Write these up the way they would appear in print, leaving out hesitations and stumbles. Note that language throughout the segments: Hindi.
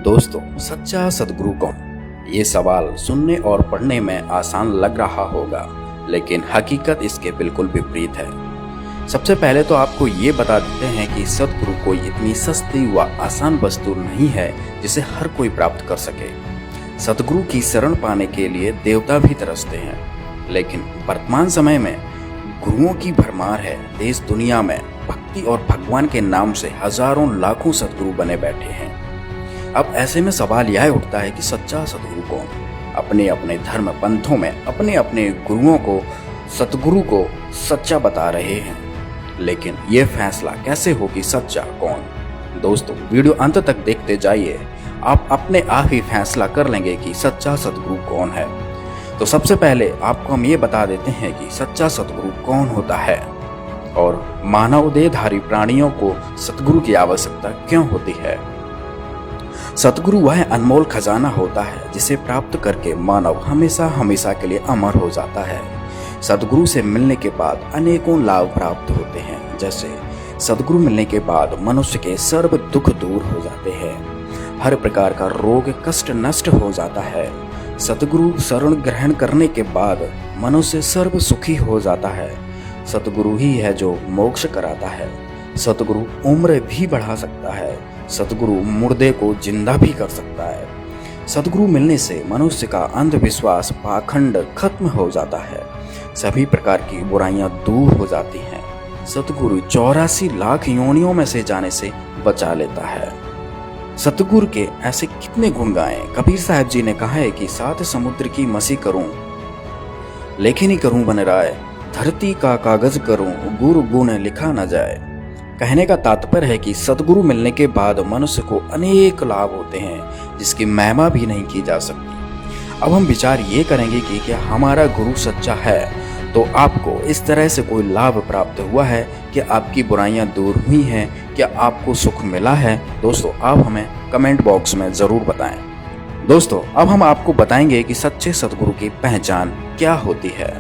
दोस्तों, सच्चा सद्गुरु कौन? ये सवाल सुनने और पढ़ने में आसान लग रहा होगा, लेकिन हकीकत इसके बिल्कुल विपरीत है। सबसे पहले तो आपको ये बता देते हैं कि सद्गुरु कोई इतनी सस्ती व आसान वस्तु नहीं है जिसे हर कोई प्राप्त कर सके। सद्गुरु की शरण पाने के लिए देवता भी तरसते हैं, लेकिन वर्तमान समय में गुरुओं की भरमार है। देश दुनिया में भक्ति और भगवान के नाम से हजारों लाखों सद्गुरु बने बैठे हैं। अब ऐसे में सवाल यह उठता है कि सच्चा सद्गुरु कौन? अपने अपने धर्म पंथों में अपने अपने गुरुओं को, सद्गुरु को सच्चा बता रहे हैं, लेकिन यह फैसला कैसे हो कि सच्चा कौन? दोस्तों, वीडियो अंत तक देखते जाइए, आप अपने आप ही फैसला कर लेंगे कि सच्चा सद्गुरु कौन है। तो सबसे पहले आपको हम ये बता देते हैं कि सच्चा सद्गुरु कौन होता है और मानव देहधारी प्राणियों को सद्गुरु की आवश्यकता क्यों होती है। सद्गुरु वह अनमोल खजाना होता है जिसे प्राप्त करके मानव हमेशा हमेशा के लिए अमर हो जाता है। सद्गुरु से मिलने के बाद अनेकों लाभ प्राप्त होते हैं। जैसे सद्गुरु मिलने के बाद मनुष्य के सर्व दुख दूर हो जाते हैं, हर प्रकार का रोग कष्ट नष्ट हो जाता है। सद्गुरु शरण ग्रहण करने के बाद मनुष्य सर्व सुखी हो जाता है। सद्गुरु ही है जो मोक्ष कराता है। सद्गुरु उम्र भी बढ़ा सकता है। सद्गुरु मुर्दे को जिंदा भी कर सकता है। सद्गुरु मिलने से मनुष्य का अंधविश्वास पाखंड खत्म हो जाता है। सभी प्रकार की बुराइयां दूर हो जाती हैं। सद्गुरु 84 लाख योनियों में से जाने से बचा लेता है। सद्गुरु के ऐसे कितने गुण गाएं। कबीर साहब जी ने कहा है कि 7 समुद्र की मसी करूं, लेखनी करूं बन राय, धरती का कागज करूं, गुरु गुण लिखा न जाए। कहने का तात्पर्य है कि सद्गुरु मिलने के बाद मनुष्य को अनेक लाभ होते हैं जिसकी महिमा भी नहीं की जा सकती। अब हम विचार ये करेंगे कि क्या हमारा गुरु सच्चा है तो आपको इस तरह से कोई लाभ प्राप्त हुआ है? क्या आपकी बुराइयां दूर हुई हैं? क्या आपको सुख मिला है? दोस्तों, आप हमें कमेंट बॉक्स में ज़रूर बताएं। दोस्तों, अब हम आपको बताएंगे कि सच्चे सद्गुरु की पहचान क्या होती है।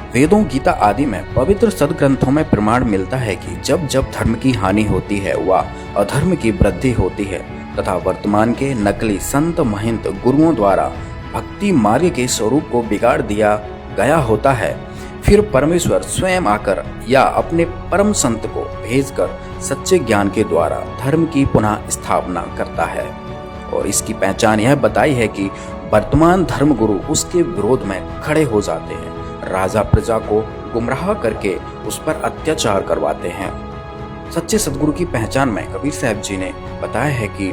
वेदों, गीता आदि में पवित्र सद्ग्रंथों में प्रमाण मिलता है कि जब जब धर्म की हानि होती है व अधर्म की वृद्धि होती है तथा वर्तमान के नकली संत महंत गुरुओं द्वारा भक्ति मार्ग के स्वरूप को बिगाड़ दिया गया होता है, फिर परमेश्वर स्वयं आकर या अपने परम संत को भेजकर सच्चे ज्ञान के द्वारा धर्म की पुनः स्थापना करता है। और इसकी पहचान यह बताई है कि वर्तमान धर्म गुरु उसके विरोध में खड़े हो जाते हैं, राजा प्रजा को गुमराह करके उस पर अत्याचार करवाते हैं। सच्चे सद्गुरु की पहचान में कबीर साहब जी ने बताया है कि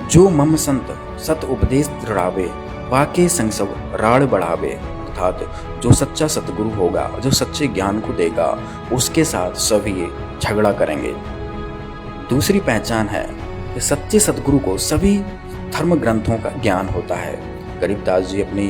जो मम संत सत उपदेश दृढ़ावे, वाके संग सब राड़ बढ़ावे। अर्थात जो सच्चा सद्गुरु होगा, जो सच्चे ज्ञान को देगा, उसके साथ सभी झगड़ा करेंगे। दूसरी पहचान है कि सच्चे सद्गुरु को सभी धर्म ग्रंथों का ज्ञान होता है। गरीबदास जी अपनी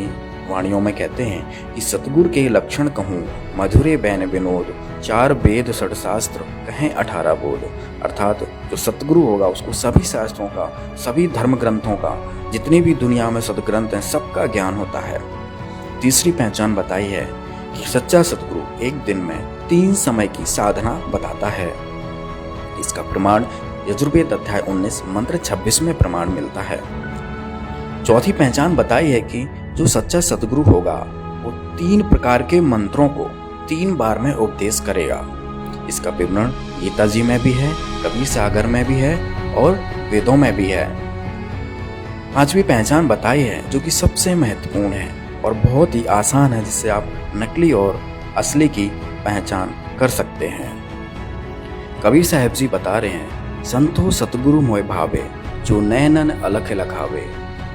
वाणियों में कहते हैं कि सद्गुरु के लक्षण कहूँ, मधुरे बैन विनोद, 4 वेद 6 शास्त्र कहें 18 बोध। अर्थात जो सद्गुरु होगा उसको सभी शास्त्रों का, सभी धर्म ग्रंथों का, जितने भी दुनिया में सद्ग्रंथ हैं, सबका ज्ञान होता है। तीसरी पहचान बताई है कि सच्चा सद्गुरु एक दिन में 3 समय की साधना बताता है। इसका प्रमाण यजुर्वेद अध्याय 19 मंत्र 26 में प्रमाण मिलता है। चौथी पहचान बताई है कि जो सच्चा सद्गुरु होगा वो 3 प्रकार के मंत्रों को 3 बार में उपदेश करेगा। इसका विवरण गीता जी में भी है, कबीर सागर में भी है और वेदों में भी है। पांचवी पहचान बताई है जो कि सबसे महत्वपूर्ण है और बहुत ही आसान है, जिससे आप नकली और असली की पहचान कर सकते हैं। कबीर साहब जी बता रहे हैं, संतो सतगुरु मोय भावे, जो नैनन अलख लखावे,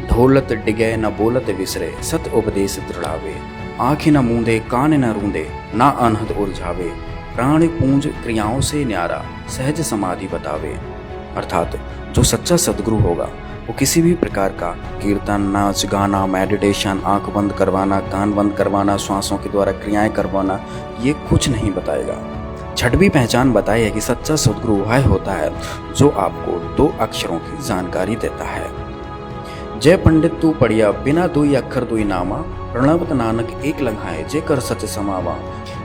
ढोलत डिगे न बोलत विसरे, सत उपदेश दृढ़ावे। आँखें न मूंदे कान न रूंदे, ना अनहद उलझावे, प्राण पूंज क्रियाओं से न्यारा, सहज समाधि बतावे। अर्थात जो सच्चा सद्गुरु होगा वो किसी भी प्रकार का कीर्तन, नाच गाना, मेडिटेशन, आंख बंद करवाना, कान बंद करवाना, श्वासों के द्वारा क्रियाएं करवाना, ये कुछ नहीं बताएगा। छठवीं पहचान बताई है कि सच्चा सद्गुरु वह होता है जो आपको 2 अक्षरों की जानकारी देता है। जय पंडित तू पढ़िया, बिना 2 अक्षर 2 नामा, प्रणवत नानक एक लंघाए, जे कर सच समावा।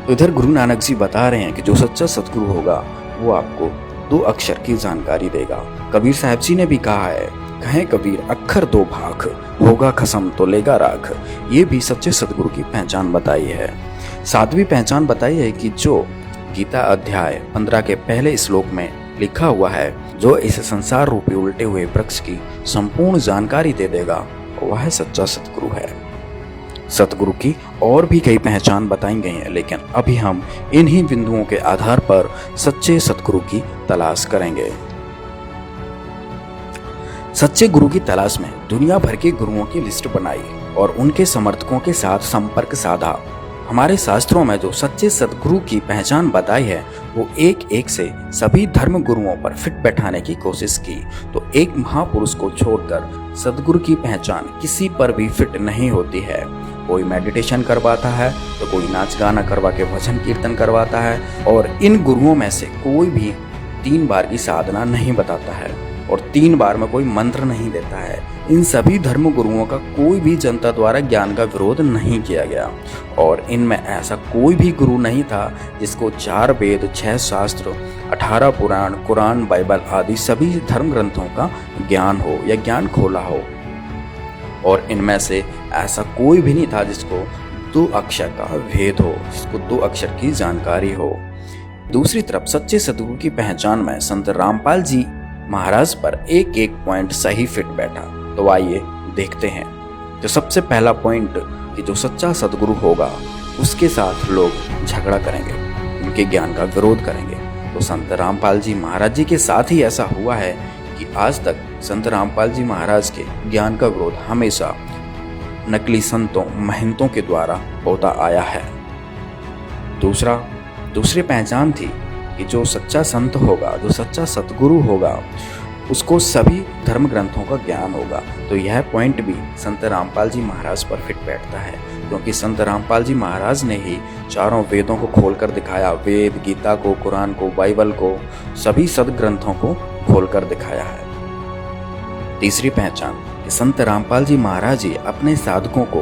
तो इधर गुरु नानक जी बता रहे हैं कि जो सच्चा सद्गुरु होगा वो आपको 2 अक्षर की जानकारी देगा। कबीर साहब जी ने भी कहा है कहें कबीर अक्षर दो भाख, होगा खसम तो लेगा राख। ये भी सच्चे सदगुरु की पहचान बताई है। सातवीं पहचान बताई है कि जो गीता अध्याय 15 के पहले श्लोक में लिखा हुआ है, जो इस संसार रूपी उल्टे हुए वृक्ष की संपूर्ण जानकारी दे देगा, वह सच्चा सतगुरु है। सतगुरु की और भी कई पहचान बताई गई हैं, लेकिन अभी हम इन्हीं बिंदुओं के आधार पर सच्चे सतगुरु की तलाश करेंगे। सच्चे गुरु की तलाश में दुनिया भर के गुरुओं की लिस्ट बनाई और उनके समर्थकों के साथ संपर्क साधा। हमारे शास्त्रों में जो सच्चे सतगुरु की पहचान बताई है, वो एक एक से सभी धर्म गुरुओं पर फिट बैठाने की कोशिश की, तो एक महापुरुष को छोड़कर सतगुरु की पहचान किसी पर भी फिट नहीं होती है। कोई मेडिटेशन करवाता है तो कोई नाच गाना करवा के भजन कीर्तन करवाता है, और इन गुरुओं में से कोई भी 3 बार की साधना नहीं बताता है और 3 बार में कोई मंत्र नहीं देता है। इन सभी धर्म गुरुओं का कोई भी जनता द्वारा ज्ञान का विरोध नहीं किया गया, और इनमें ऐसा कोई भी गुरु नहीं था जिसको 4 वेद, 6 शास्त्र, 18 पुराण, कुरान, बाइबल आदि सभी धर्म ग्रंथों का ज्ञान हो या ज्ञान खोला हो। और इनमें से ऐसा कोई भी नहीं था जिसको 2 अक्षर का भेद हो, जिसको 2 अक्षर की जानकारी हो। दूसरी तरफ सच्चे सतगुरु की पहचान में संत रामपाल जी महाराज पर एक एक पॉइंट सही फिट बैठा। तो आइए देखते हैं। तो सबसे पहला पॉइंट कि जो सच्चा सतगुरु होगा उसके साथ लोग झगड़ा करेंगे, उनके ज्ञान का विरोध करेंगे। तो संत रामपाल जी महाराज जी के साथ ही ऐसा हुआ है कि आज तक संत रामपाल जी महाराज के ज्ञान का विरोध हमेशा नकली संतों, महंतों के द्वारा होता आया है। दूसरी पहचान थी कि जो सच्चा संत होगा, जो सच्चा सतगुरु होगा, उसको सभी धर्म ग्रंथों का ज्ञान होगा। तो यह पॉइंट भी संत रामपाल जी महाराज पर फिट बैठता है, क्योंकि संत रामपाल जी महाराज ने ही चारों वेदों को खोलकर दिखाया। वेद, गीता को, कुरान को, बाइबल को, सभी सदग्रंथों को खोलकर दिखाया है। तीसरी पहचान कि संत रामपाल जी महाराज जी अपने साधकों को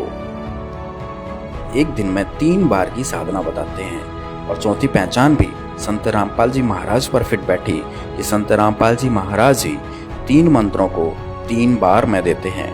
एक दिन में 3 बार की साधना बताते हैं। और चौथी पहचान भी संत रामपाल जी महाराज पर फिट बैठी कि संत रामपाल जी महाराज ही 3 मंत्रों को 3 बार में देते हैं।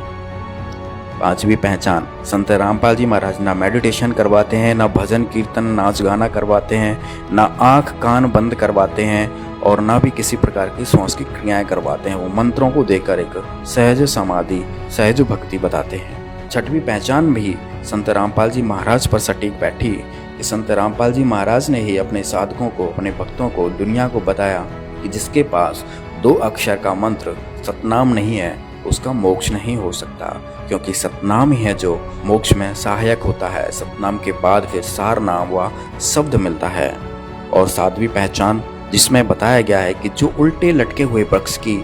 पांचवी पहचान, संत रामपाल जी महाराज ना मेडिटेशन करवाते हैं, ना भजन कीर्तन, नाच गाना करवाते हैं, ना आंख कान बंद करवाते हैं, और ना भी किसी प्रकार की श्वास की क्रियाएं करवाते हैं। वो मंत्रों को देकर एक सहज समाधि, सहज भक्ति बताते हैं। छठवीं पहचान भी संत रामपाल जी महाराज पर सटीक बैठी कि संत रामपाल जी महाराज ने ही अपने साधकों को, अपने भक्तों को, दुनिया को बताया कि जिसके पास 2 अक्षर का मंत्र सतनाम नहीं है, उसका मोक्ष नहीं हो सकता, क्योंकि सतनाम ही है जो मोक्ष में सहायक होता है। सतनाम के बाद फिर सार नाम व शब्द मिलता है। और 7वीं पहचान जिसमें बताया गया है कि जो उल्टे लटके हुए वृक्ष की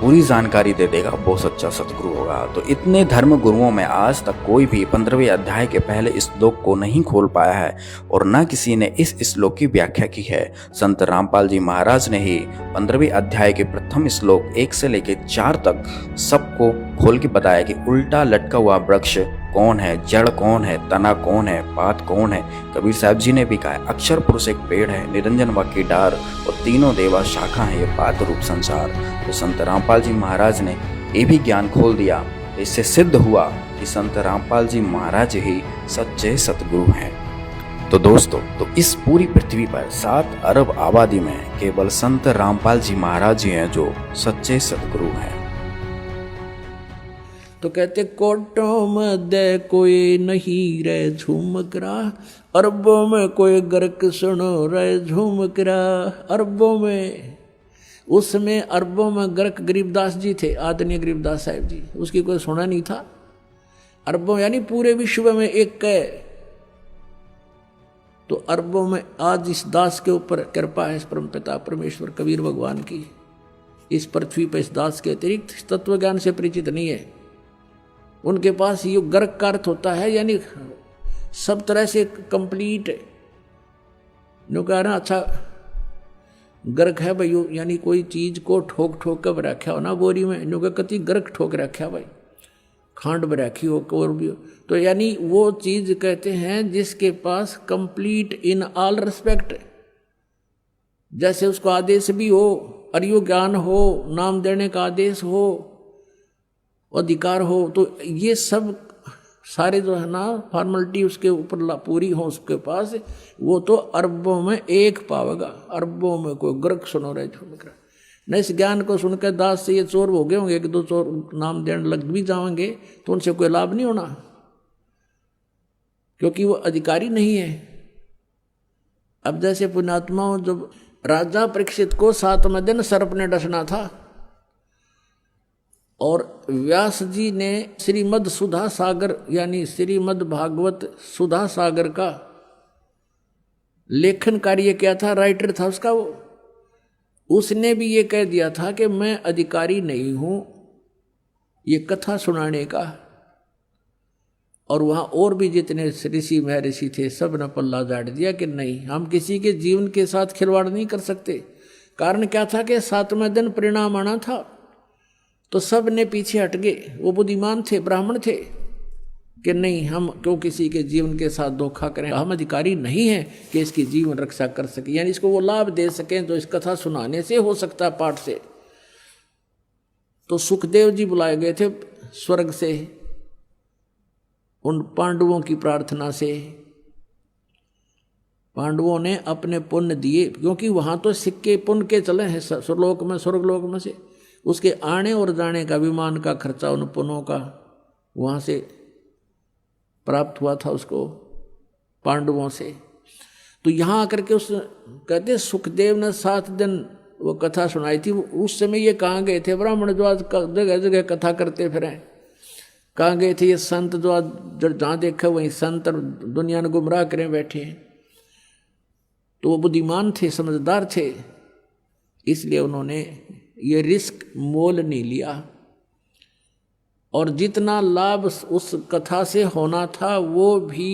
पूरी जानकारी दे देगा, वो सच्चा सतगुरु होगा। तो इतने धर्म गुरुओं में आज तक कोई भी 15वें अध्याय के पहले श्लोक को नहीं खोल पाया है, और न किसी ने इस श्लोक की व्याख्या की है। संत रामपाल जी महाराज ने ही 15वें अध्याय के प्रथम श्लोक 1 से लेकर 4 तक सबको खोल के बताया कि उल्टा लटका हुआ वृक्ष कौन है, जड़ कौन है, तना कौन है, पात कौन है। कबीर साहब जी ने भी कहा, अक्षर पुरुष एक पेड़ है, निरंजन वाक्य डार, और तीनों देवा शाखा है, ये पात रूप संसार। तो संत रामपाल जी महाराज ने ये भी ज्ञान खोल दिया। इससे सिद्ध हुआ कि संत रामपाल जी महाराज ही सच्चे सतगुरु हैं। तो दोस्तों, तो इस पूरी पृथ्वी पर 7 अरब आबादी में केवल संत रामपाल जी महाराज ही हैं जो सच्चे सतगुरु हैं। तो कहते कोटों में कोई नहीं रहे झूमक रहा, अरबों में कोई गर्क सुनो रहे झूमक रहा। अरबों में, उसमें अरबों में गर्क गरीबदास जी थे, आदरणीय गरीबदास साहिब जी, उसकी कोई सुना नहीं था। अरबों यानी पूरे विश्व में एक है। तो अरबों में आज इस दास के ऊपर कृपा है, इस परमपिता परमेश्वर कबीर भगवान की। इस पृथ्वी पर इस दास के अतिरिक्त तत्व ज्ञान से परिचित नहीं है। उनके पास ये गर्क का अर्थ होता है, यानी सब तरह से कंप्लीट है। जो कह रहा अच्छा गर्क है भाई, यानी कोई चीज को ठोक ठोक कर रखा हो ना बोरी में, जो कति गर्क ठोक रखा भाई, खांड में रखी हो और भी हो। तो यानी वो चीज कहते हैं जिसके पास कंप्लीट इन ऑल रिस्पेक्ट, जैसे उसको आदेश भी हो, अर्यो ज्ञान हो, नाम देने का आदेश हो, अधिकार हो, तो ये सब सारे जो है ना फॉर्मेलिटी उसके ऊपर पूरी हो उसके पास, वो तो अरबों में एक पावेगा, अरबों में कोई गर्क सुनो रहे झूम न। इस ज्ञान को सुनकर दास से ये चोर हो गए होंगे, एक दो चोर नाम देने लग भी जाएंगे तो उनसे कोई लाभ नहीं होना, क्योंकि वो अधिकारी नहीं है। अब जैसे पुण्यात्माओं, जब राजा परीक्षित को 7वें दिन सर्प ने डसना था और व्यास जी ने श्रीमद् सुधा सागर यानी श्रीमद् भागवत सुधा सागर का लेखन कार्य किया था, राइटर था उसका वो, उसने भी ये कह दिया था कि मैं अधिकारी नहीं हूं ये कथा सुनाने का। और वहां और भी जितने ऋषि महर्षि थे सब ने पल्ला झाड़ दिया कि नहीं, हम किसी के जीवन के साथ खिलवाड़ नहीं कर सकते। कारण क्या था कि 7वें दिन परिणाम आना था, तो सब ने पीछे हट गए। वो बुद्धिमान थे, ब्राह्मण थे कि नहीं, हम क्यों किसी के जीवन के साथ धोखा करें, हम अधिकारी नहीं हैं कि इसकी जीवन रक्षा कर सके, यानी इसको वो लाभ दे सकें जो इस कथा सुनाने से हो सकता है, पाठ से। तो सुखदेव जी बुलाए गए थे स्वर्ग से उन पांडवों की प्रार्थना से। पांडवों ने अपने पुण्य दिए, क्योंकि वहां तो सिक्के पुण्य के चले हैं स्वर्गलोक में, स्वर्गलोक में से उसके आने और जाने का विमान का खर्चा उन पुण्यों का वहां से प्राप्त हुआ था उसको पांडवों से। तो यहां आकर के उस कहते सुखदेव ने 7 दिन वो कथा सुनाई थी। उस समय ये कहाँ गए थे ब्राह्मण जो आज जगह जगह कथा करते फिरे, कहाँ गए थे ये संत जो आज जहाँ देखा वहीं संत और दुनिया ने गुमराह करें बैठे हैं। तो वो बुद्धिमान थे, समझदार थे, इसलिए उन्होंने ये रिस्क मोल नहीं लिया। और जितना लाभ उस कथा से होना था वो भी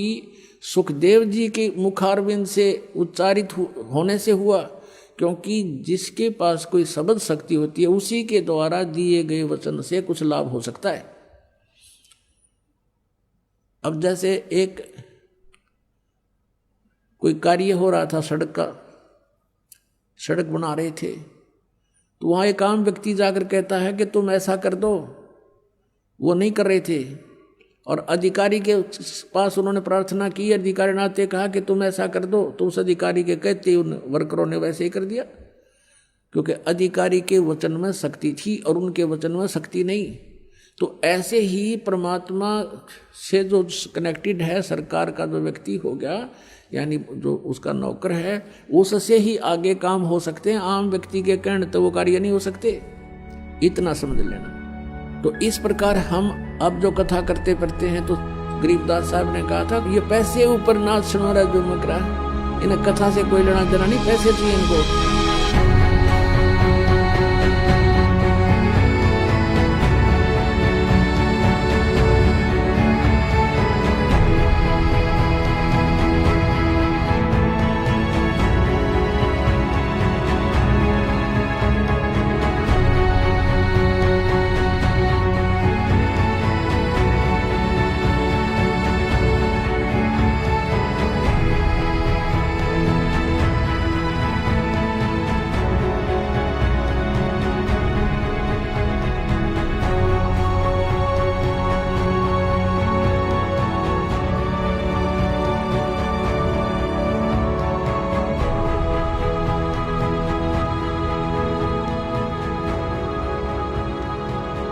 सुखदेव जी के मुखारविंद से उच्चारित होने से हुआ, क्योंकि जिसके पास कोई शब्द शक्ति होती है उसी के द्वारा दिए गए वचन से कुछ लाभ हो सकता है। अब जैसे एक कोई कार्य हो रहा था सड़क का, सड़क बना रहे थे, तो वहां एक आम व्यक्ति जाकर कहता है कि तुम ऐसा कर दो, वो नहीं कर रहे थे और अधिकारी के पास उन्होंने प्रार्थना की, अधिकारी नाते कहा कि तुम ऐसा कर दो, तो उस अधिकारी के कहते उन वर्करों ने वैसे ही कर दिया, क्योंकि अधिकारी के वचन में शक्ति थी और उनके वचन में शक्ति नहीं। तो ऐसे ही परमात्मा से जो कनेक्टेड है, सरकार का जो व्यक्ति हो गया यानी जो उसका नौकर है, उससे ही आगे काम हो सकते हैं, आम व्यक्ति के कहने तो वो कार्य नहीं हो सकते, इतना समझ लेना। तो इस प्रकार हम अब जो कथा करते पढ़ते हैं, तो गरीबदास साहब ने कहा था ये पैसे ऊपर नाच सुनो रहा जो मकरा, इन्हें कथा से कोई लेना देना नहीं, पैसे चाहिए इनको।